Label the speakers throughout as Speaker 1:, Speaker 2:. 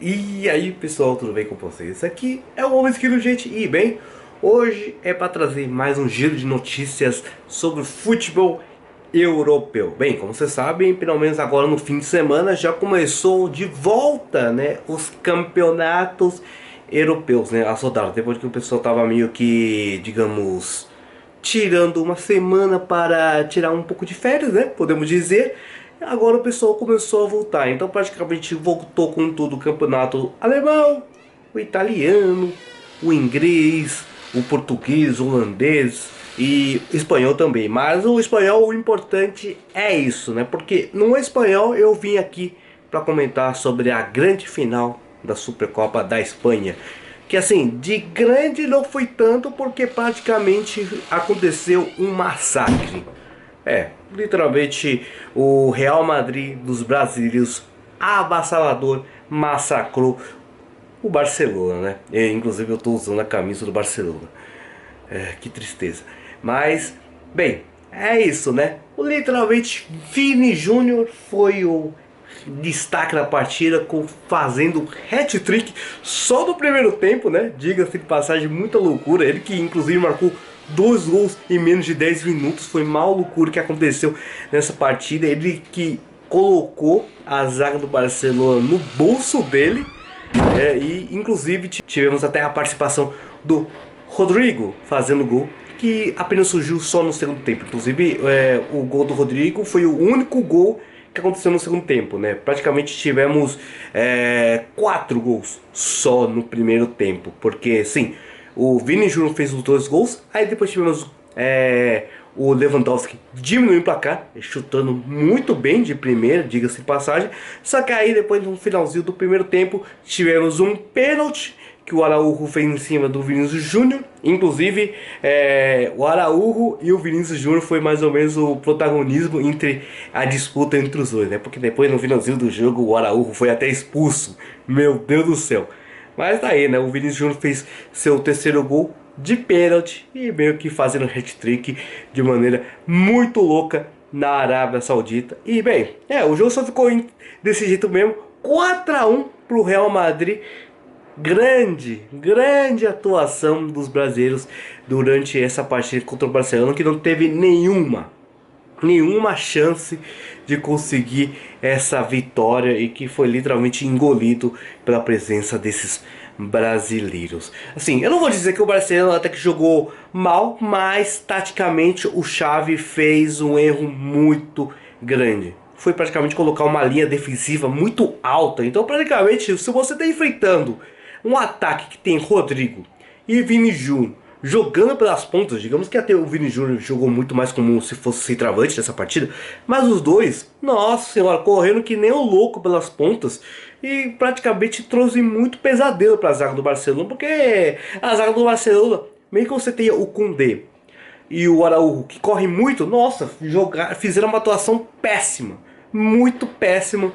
Speaker 1: E aí pessoal, tudo bem com vocês? Esse aqui é o Homem Esquilo, gente. E bem, hoje é para trazer mais um giro de notícias sobre futebol europeu. Bem, como vocês sabem, pelo menos agora no fim de semana já começou de volta, né, os campeonatos europeus, né, as rodadas. Depois que o pessoal tava meio que, digamos, tirando uma semana para tirar um pouco de férias, né, podemos dizer. Agora o pessoal começou a voltar, então praticamente voltou com tudo: o campeonato alemão, o italiano, o inglês, o português, o holandês e o espanhol também. Mas o espanhol, o importante é isso, né? Porque no espanhol eu vim aqui para comentar sobre a grande final da Supercopa da Espanha. Que assim, de grande não foi tanto porque praticamente aconteceu um massacre. Literalmente o Real Madrid dos brasileiros, avassalador, massacrou o Barcelona, né? Inclusive eu estou usando a camisa do Barcelona. Que tristeza. Mas, bem, é isso, né? Literalmente Vini Júnior foi o destaque da partida, fazendo hat-trick só no primeiro tempo, né? Diga-se de passagem, muita loucura. Ele que inclusive marcou 2 gols em menos de 10 minutos. Foi uma loucura que aconteceu nessa partida. Ele que colocou a zaga do Barcelona no bolso dele. E inclusive tivemos até a participação do Rodrigo fazendo gol, que apenas surgiu só no segundo tempo. Inclusive o gol do Rodrigo foi o único gol que aconteceu no segundo tempo, né? Praticamente tivemos 4 gols só no primeiro tempo, porque sim, o Vini Júnior fez os 2 gols, aí depois tivemos o Lewandowski diminuindo o placar, chutando muito bem de primeira, diga-se de passagem. Só que aí depois no finalzinho do primeiro tempo tivemos um pênalti que o Araújo fez em cima do Vinícius Júnior. Inclusive o Araújo e o Vinícius Júnior foi mais ou menos o protagonismo entre a disputa entre os dois, né? Porque depois no finalzinho do jogo o Araújo foi até expulso. Meu Deus do céu. Mas tá aí, né? O Vinícius Júnior fez seu terceiro gol de pênalti e meio que fazendo hat-trick de maneira muito louca na Arábia Saudita. E bem, o jogo só ficou desse jeito mesmo, 4-1 pro Real Madrid. Grande atuação dos brasileiros durante essa partida contra o Barcelona, que não teve nenhuma chance de conseguir essa vitória e que foi literalmente engolido pela presença desses brasileiros. Assim, eu não vou dizer que o Barcelona até que jogou mal, mas taticamente o Xavi fez um erro muito grande. Foi praticamente colocar uma linha defensiva muito alta. Então praticamente, se você está enfrentando um ataque que tem Rodrigo e Vini Júnior jogando pelas pontas, digamos que até o Vini Júnior jogou muito mais como se fosse centroavante nessa partida, mas os dois, nossa senhora, correndo que nem um louco pelas pontas e praticamente trouxe muito pesadelo para a zaga do Barcelona, porque a zaga do Barcelona, meio que você tenha o Koundé e o Araújo que corre muito, nossa, fizeram uma atuação péssima, muito péssima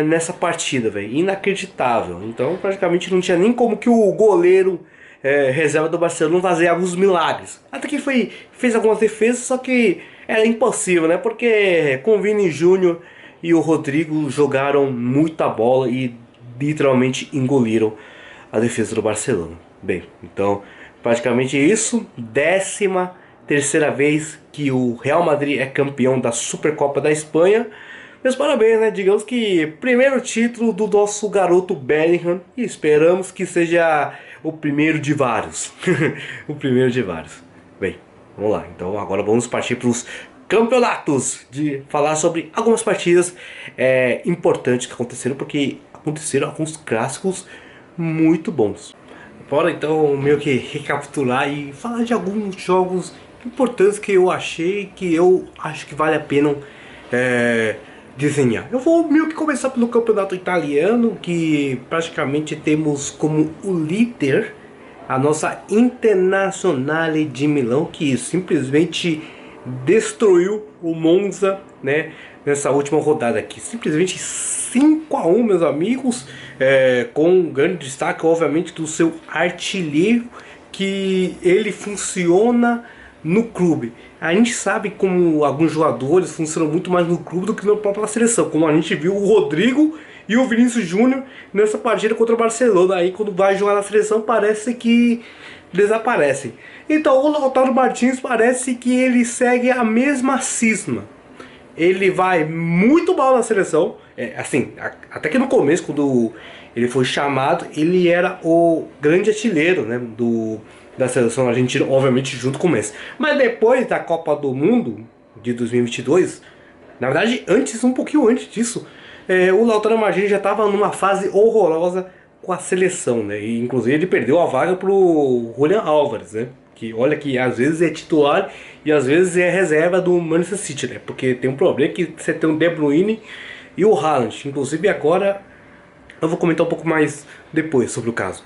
Speaker 1: nessa partida, velho, inacreditável. Então praticamente não tinha nem como que o goleiro reserva do Barcelona fazer alguns milagres. Até que fez algumas defesas, só que era impossível, né? Porque com o Vini Júnior e o Rodrigo jogaram muita bola e literalmente engoliram a defesa do Barcelona. Bem, então praticamente isso. 13ª vez que o Real Madrid é campeão da Supercopa da Espanha. Meus parabéns, né? Digamos que primeiro título do nosso garoto Bellingham e esperamos que seja o primeiro de vários. O primeiro de vários. Bem, vamos lá. Então agora vamos partir para os campeonatos, de falar sobre algumas partidas importantes que aconteceram, porque aconteceram alguns clássicos muito bons. Bora então meio que recapitular e falar de alguns jogos importantes que eu acho que vale a pena desenhar. Eu vou meio que começar pelo campeonato italiano, que praticamente temos como o líder a nossa Internazionale de Milão, que simplesmente destruiu o Monza, né, nessa última rodada aqui. Simplesmente 5-1, meus amigos, com um grande destaque, obviamente, do seu artilheiro, que ele funciona no clube. A gente sabe como alguns jogadores funcionam muito mais no clube do que na própria seleção, como a gente viu o Rodrigo E o Vinícius Júnior nessa partida contra o Barcelona, aí quando vai jogar na seleção parece que desaparece. Então o Lautaro Martins parece que ele segue a mesma cisma. Ele vai muito mal na seleção, assim, até que no começo, quando ele foi chamado, ele era o grande artilheiro, né, da seleção argentina, obviamente junto com o Messi. Mas depois da Copa do Mundo de 2022, na verdade antes, um pouquinho antes disso, o Lautaro Martins já estava numa fase horrorosa com a seleção, né, e inclusive ele perdeu a vaga pro Julián Álvares, né. Que olha que às vezes é titular e às vezes é reserva do Manchester City, né? Porque tem um problema que você tem o De Bruyne e o Haaland. Inclusive agora eu vou comentar um pouco mais depois sobre o caso.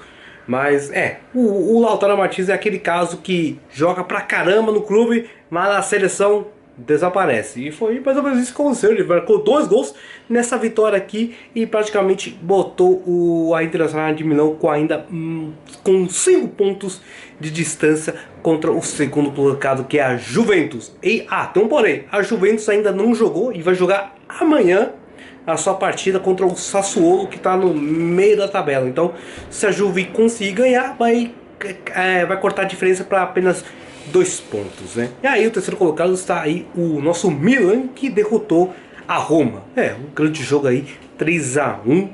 Speaker 1: Mas o Lautaro Martins é aquele caso que joga pra caramba no clube, mas na seleção desaparece. E foi mais ou menos isso que aconteceu. Ele marcou 2 gols nessa vitória aqui e praticamente botou a Internacional de Milão com ainda com 5 pontos de distância contra o segundo colocado, que é a Juventus. E tem um porém, a Juventus ainda não jogou e vai jogar amanhã a sua partida contra o Sassuolo, que está no meio da tabela. Então, se a Juve conseguir ganhar, vai cortar a diferença para apenas 2 pontos, né? E aí o terceiro colocado está aí o nosso Milan, que derrotou a Roma. Um grande jogo aí, 3-1.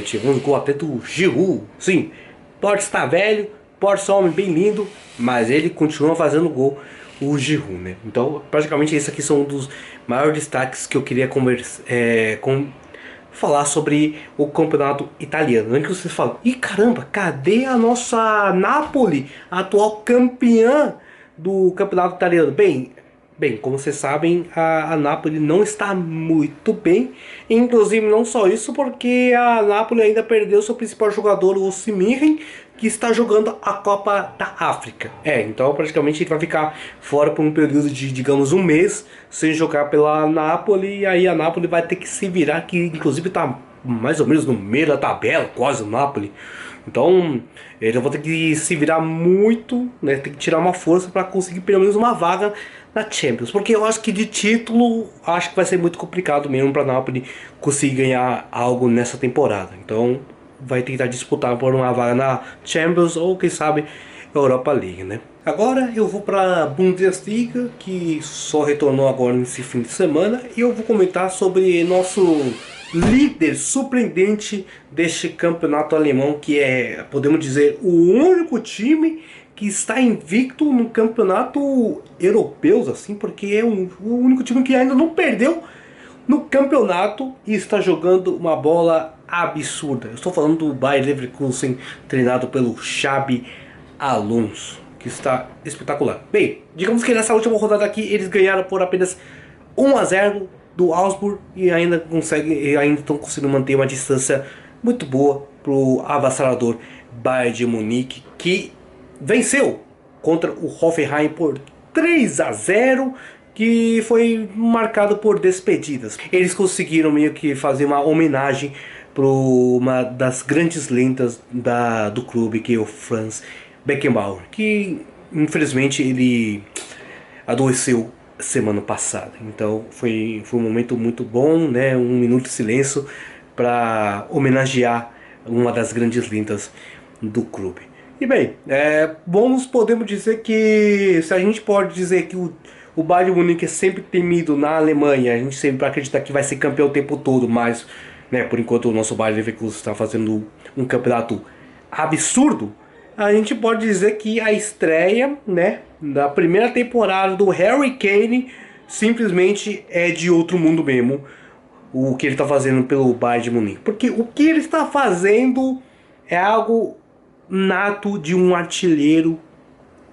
Speaker 1: Tivemos gol até do Giroud. Sim, pode estar velho, pode ser um homem bem lindo, mas ele continua fazendo gol, o Giroud, né? Então, praticamente esse aqui são um dos maiores destaques que eu queria falar sobre o campeonato italiano. Antes que vocês falam, ih caramba, cadê a nossa Napoli, a atual campeã do campeonato italiano? Bem, como vocês sabem, a Napoli não está muito bem. Inclusive não só isso, porque a Napoli ainda perdeu seu principal jogador, o Osimhen, que está jogando a Copa da África. Então praticamente ele vai ficar fora por um período de, digamos, um mês sem jogar pela Napoli. E aí a Napoli vai ter que se virar, que inclusive está mais ou menos no meio da tabela, quase o Napoli. Então eles vão ter que se virar muito, né? Tem que tirar uma força para conseguir pelo menos uma vaga na Champions, porque eu acho que de título acho que vai ser muito complicado mesmo para Napoli conseguir ganhar algo nessa temporada. Então vai tentar disputar por uma vaga na Champions ou quem sabe Europa League, né? Agora eu vou para a Bundesliga, que só retornou agora nesse fim de semana, e eu vou comentar sobre nosso líder surpreendente deste campeonato alemão, que é, podemos dizer, o único time que está invicto no campeonato europeu, assim, porque é o único time que ainda não perdeu no campeonato e está jogando uma bola absurda. Eu estou falando do Bayer Leverkusen, treinado pelo Xabi Alonso, que está espetacular. Bem, digamos que nessa última rodada aqui eles ganharam por apenas 1-0 do Augsburg e ainda estão conseguindo manter uma distância muito boa pro avassalador Bayern de Munique, que venceu contra o Hoffenheim por 3-0, que foi marcado por despedidas. Eles conseguiram meio que fazer uma homenagem para uma das grandes lendas do clube, que é o Franz Beckenbauer, que infelizmente ele adoeceu semana passada. Então foi um momento muito bom, né? Um minuto de silêncio para homenagear uma das grandes lendas do clube. E bem, podemos dizer que, se a gente pode dizer que o Bayern de Munique é sempre temido na Alemanha, a gente sempre acredita que vai ser campeão o tempo todo, mas, né, por enquanto o nosso Bayern Leverkusen está fazendo um campeonato absurdo, a gente pode dizer que a estreia, né, da primeira temporada do Harry Kane simplesmente é de outro mundo mesmo, o que ele está fazendo pelo Bayern de Munique. Porque o que ele está fazendo é algo nato de um artilheiro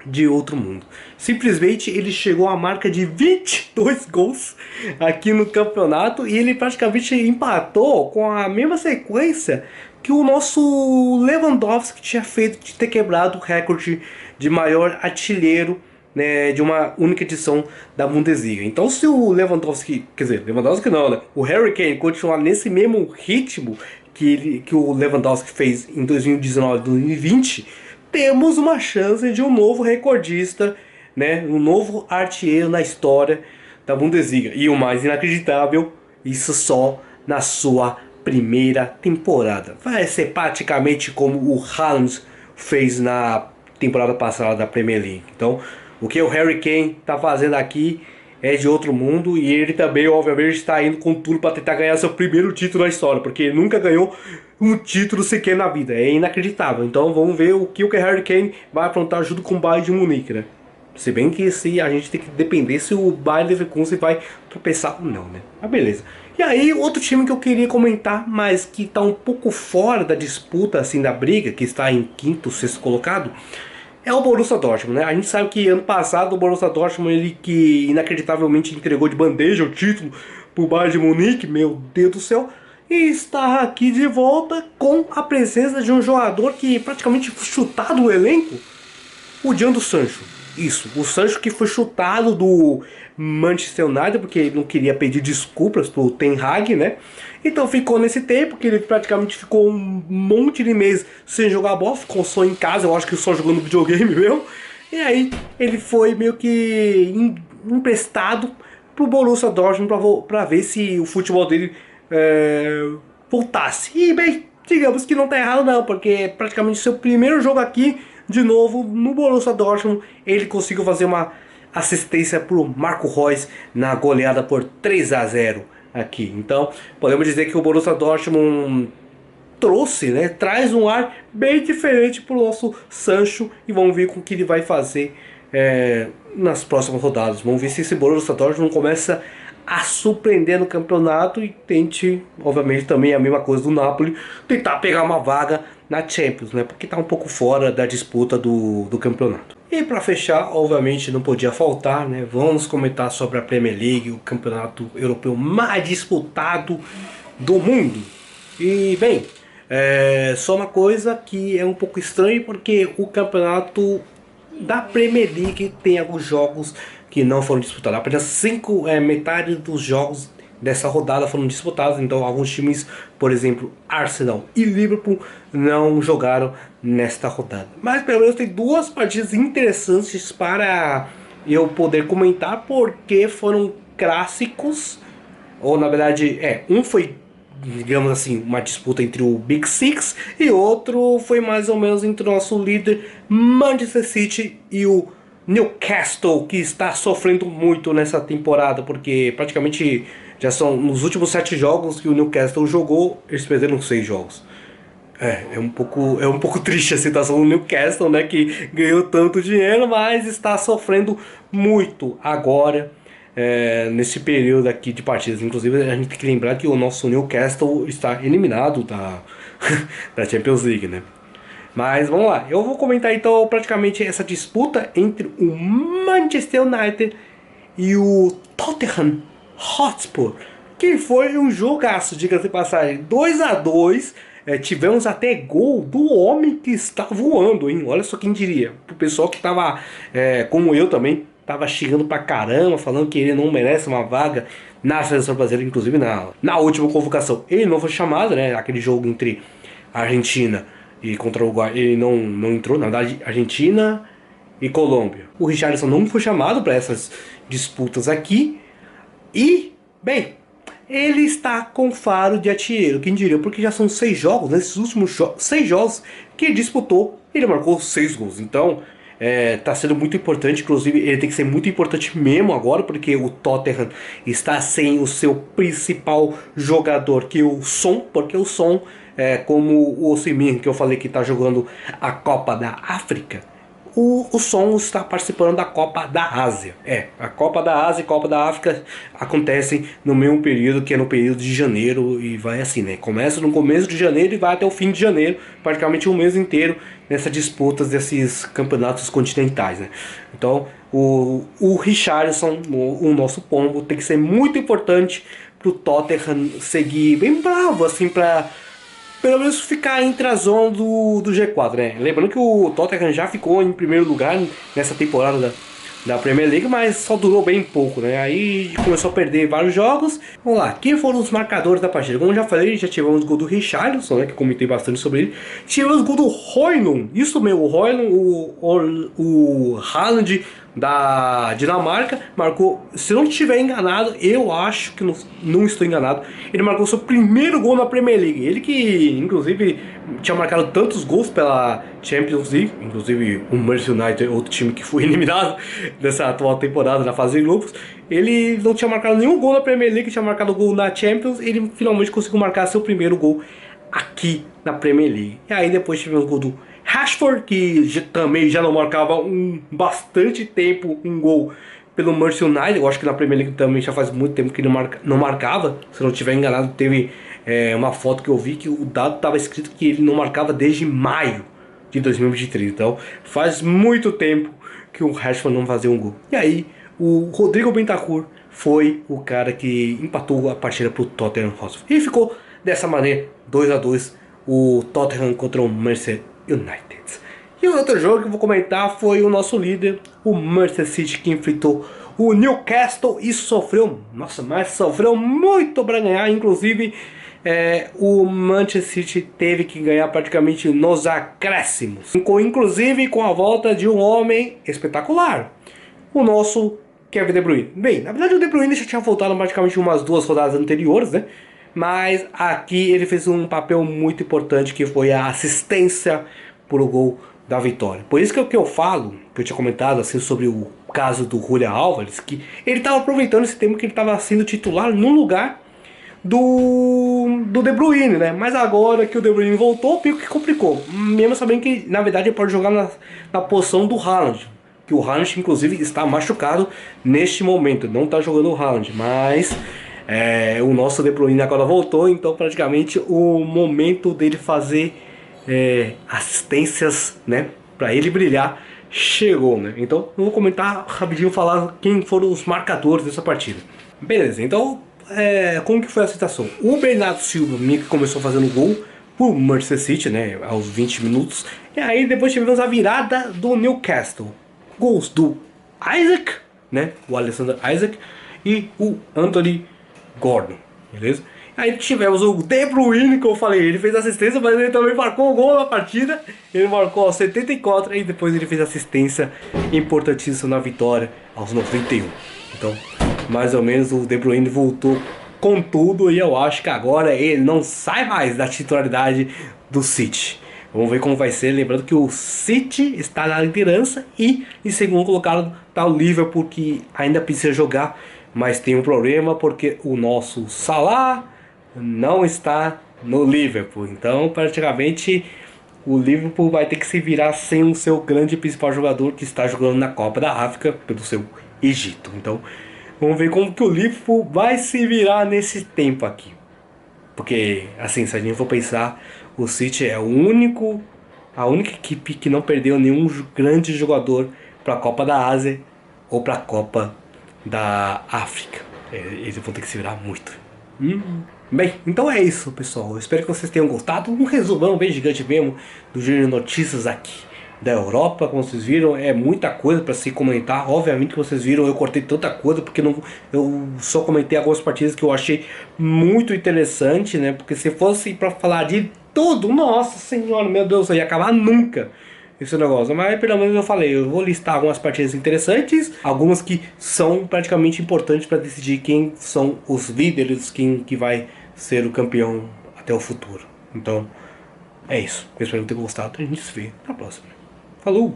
Speaker 1: de outro mundo. Simplesmente ele chegou à marca de 22 gols aqui no campeonato e ele praticamente empatou com a mesma sequência que o nosso Lewandowski tinha feito, de ter quebrado o recorde de maior artilheiro, né, de uma única edição da Bundesliga. Então se o Lewandowski, Lewandowski não, né, o Harry Kane continuar nesse mesmo ritmo que o Lewandowski fez em 2019 e 2020, temos uma chance de um novo recordista, né, um novo artilheiro na história da Bundesliga. E o mais inacreditável, isso só na sua primeira temporada. Vai ser praticamente como o Haaland fez na temporada passada da Premier League. Então, o que o Harry Kane está fazendo aqui é de outro mundo, e ele também, obviamente, está indo com tudo para tentar ganhar seu primeiro título na história, porque ele nunca ganhou um título sequer na vida. É inacreditável. Então, vamos ver o que o Harry Kane vai aprontar junto com o Bayern de Munique, né? Se bem que a gente tem que depender se o Bayer Leverkusen vai tropeçar ou não, né? Mas beleza. E aí, outro time que eu queria comentar, mas que está um pouco fora da disputa, assim, da briga, que está em quinto, sexto colocado, é o Borussia Dortmund, né? A gente sabe que ano passado o Borussia Dortmund, ele que inacreditavelmente entregou de bandeja o título pro Bayern de Munique, meu Deus do céu, e está aqui de volta com a presença de um jogador que praticamente foi chutado do elenco, o Jadon Sancho. Isso, o Sancho que foi chutado do Manchester United porque ele não queria pedir desculpas pro Ten Hag, né? Então ficou nesse tempo que ele praticamente ficou um monte de meses sem jogar bola, ficou só em casa, eu acho que só jogando videogame mesmo. E aí ele foi meio que emprestado pro Borussia Dortmund pra ver se o futebol dele voltasse. E bem, digamos que não tá errado não, porque praticamente seu primeiro jogo aqui de novo no Borussia Dortmund, ele conseguiu fazer uma assistência pro Marco Reus na goleada por 3-0 aqui. Então, podemos dizer que o Borussia Dortmund traz um ar bem diferente pro nosso Sancho, e vamos ver com o que ele vai fazer nas próximas rodadas. Vamos ver se esse Borussia Dortmund começa a surpreender no campeonato e tente, obviamente, também a mesma coisa do Napoli, tentar pegar uma vaga na Champions, né? Porque está um pouco fora da disputa do campeonato. E para fechar, obviamente não podia faltar, né? Vamos comentar sobre a Premier League, o campeonato europeu mais disputado do mundo. E bem, só uma coisa que é um pouco estranho, porque o campeonato da Premier League tem alguns jogos que não foram disputados. Apenas metade dos jogos dessa rodada foram disputados. Então alguns times, por exemplo, Arsenal e Liverpool, não jogaram nesta rodada. Mas pelo menos tem duas partidas interessantes para eu poder comentar, porque foram clássicos. Ou na verdade, um foi, digamos assim, uma disputa entre o Big Six, e outro foi mais ou menos entre o nosso líder Manchester City e o Newcastle, que está sofrendo muito nessa temporada, porque praticamente já são nos últimos 7 jogos que o Newcastle jogou, eles perderam 6 jogos. É um pouco triste a situação do Newcastle, né, que ganhou tanto dinheiro, mas está sofrendo muito agora, nesse período aqui de partidas. Inclusive a gente tem que lembrar que o nosso Newcastle está eliminado da Champions League, né? Mas vamos lá, eu vou comentar então praticamente essa disputa entre o Manchester United e o Tottenham Hotspur, que foi um jogaço, diga-se de passagem, 2-2. Tivemos até gol do homem que está voando, hein? Olha só quem diria. Pro pessoal que tava, como eu também, tava xingando pra caramba, falando que ele não merece uma vaga na seleção brasileira, inclusive na última convocação. Ele não foi chamado, né? Aquele jogo entre a Argentina e contra o Uruguai, ele não entrou, na verdade, Argentina e Colômbia. O Richarlison não foi chamado para essas disputas aqui. E, bem, ele está com faro de artilheiro, quem diria, porque já são 6 jogos, nesses últimos 6 jogos que ele disputou, ele marcou 6 gols. Então, está sendo muito importante, inclusive ele tem que ser muito importante mesmo agora, porque o Tottenham está sem o seu principal jogador, que é o Son, porque o Son, como o Osimhen, que eu falei que está jogando a Copa da África, o Son está participando da Copa da Ásia. A Copa da Ásia e Copa da África acontecem no mesmo período, que é no período de janeiro, e vai assim, né? Começa no começo de janeiro e vai até o fim de janeiro, praticamente um mês inteiro nessas disputas desses campeonatos continentais, né? Então, o Richarlison, o nosso pombo, tem que ser muito importante para o Tottenham seguir bem bravo, assim, para pelo menos ficar entre a zona do G4, né? Lembrando que o Tottenham já ficou em primeiro lugar nessa temporada da Premier League, mas só durou bem pouco, né? Aí começou a perder vários jogos. Vamos lá, quem foram os marcadores da partida? Como eu já falei, já tivemos o gol do Richarlison, né? Que eu comentei bastante sobre ele. Tivemos o gol do Højlund, isso mesmo, o Højlund, o Haaland da Dinamarca, marcou, se não estiver enganado, eu acho que não estou enganado, ele marcou seu primeiro gol na Premier League. Ele que, inclusive, tinha marcado tantos gols pela Champions League, inclusive o Manchester United, outro time que foi eliminado dessa atual temporada na fase de grupos. Ele não tinha marcado nenhum gol na Premier League, tinha marcado gol na Champions. Ele finalmente conseguiu marcar seu primeiro gol aqui na Premier League. E aí depois tivemos o gol do Rashford, que também já não marcava bastante tempo um gol pelo Manchester United. Eu acho que na Premier League também já faz muito tempo que não marcava. Se eu não estiver enganado, teve uma foto que eu vi que o dado estava escrito que ele não marcava desde maio de 2023. Então faz muito tempo que o Rashford não fazia um gol. E aí o Rodrigo Bentancur foi o cara que empatou a partida para o Tottenham Hotspur. E ficou dessa maneira, 2-2, o Tottenham contra o Manchester United. E o outro jogo que eu vou comentar foi o nosso líder, o Manchester City, que enfrentou o Newcastle e sofreu, nossa, mas sofreu muito para ganhar. Inclusive o Manchester City teve que ganhar praticamente nos acréscimos, inclusive com a volta de um homem espetacular, o nosso Kevin De Bruyne. Bem, na verdade o De Bruyne já tinha voltado praticamente umas 2 rodadas anteriores, né? Mas aqui ele fez um papel muito importante, que foi a assistência para o gol da vitória. Por isso que eu falo, que eu tinha comentado assim sobre o caso do Julián Álvares, que ele estava aproveitando esse tempo que ele estava sendo titular no lugar do De Bruyne, né? Mas agora que o De Bruyne voltou, meio que complicou. Mesmo sabendo que na verdade ele pode jogar na posição do Haaland, que o Haaland inclusive está machucado neste momento, não está jogando o Haaland, mas o nosso De Bruyne agora voltou, então praticamente o momento dele fazer assistências, né, para ele brilhar, chegou, né? Então eu vou comentar rapidinho, falar quem foram os marcadores dessa partida. Beleza, então como que foi a situação? O Bernardo Silva meio que começou fazendo gol pro Manchester City, né, aos 20 minutos, e aí depois tivemos a virada do Newcastle, gols do Isaac, né, o Alexander Isaac, e o Anthony Gordon, beleza? Aí tivemos o De Bruyne, que eu falei, ele fez assistência, mas ele também marcou o gol na partida. Ele marcou aos 74 e depois ele fez assistência importantíssima na vitória aos 91. Então, mais ou menos o De Bruyne voltou com tudo e eu acho que agora ele não sai mais da titularidade do City. Vamos ver como vai ser, lembrando que o City está na liderança e em segundo colocado está o Liverpool, que ainda precisa jogar, mas tem um problema porque o nosso Salah não está no Liverpool. Então praticamente o Liverpool vai ter que se virar sem o seu grande principal jogador, que está jogando na Copa da África pelo seu Egito. Então vamos ver como que o Liverpool vai se virar nesse tempo aqui. Porque assim, se a gente for pensar, o City é a única equipe que não perdeu nenhum grande jogador para a Copa da Ásia ou para a Copa da África. Eles vão ter que se virar muito. Bem, então é isso, pessoal. Eu espero que vocês tenham gostado. Um resumão bem gigante mesmo do giro de notícias aqui da Europa. Como vocês viram, é muita coisa para se comentar. Obviamente que vocês viram, eu cortei tanta coisa porque eu só comentei algumas partidas que eu achei muito interessante, né? Porque se fosse para falar de tudo, nossa senhora, meu Deus, eu ia acabar nunca esse negócio. Mas pelo menos eu falei, eu vou listar algumas partidas interessantes, algumas que são praticamente importantes para decidir quem são os líderes, quem que vai ser o campeão até o futuro. Então é isso, eu espero ter gostado. A gente se vê na próxima. Falou!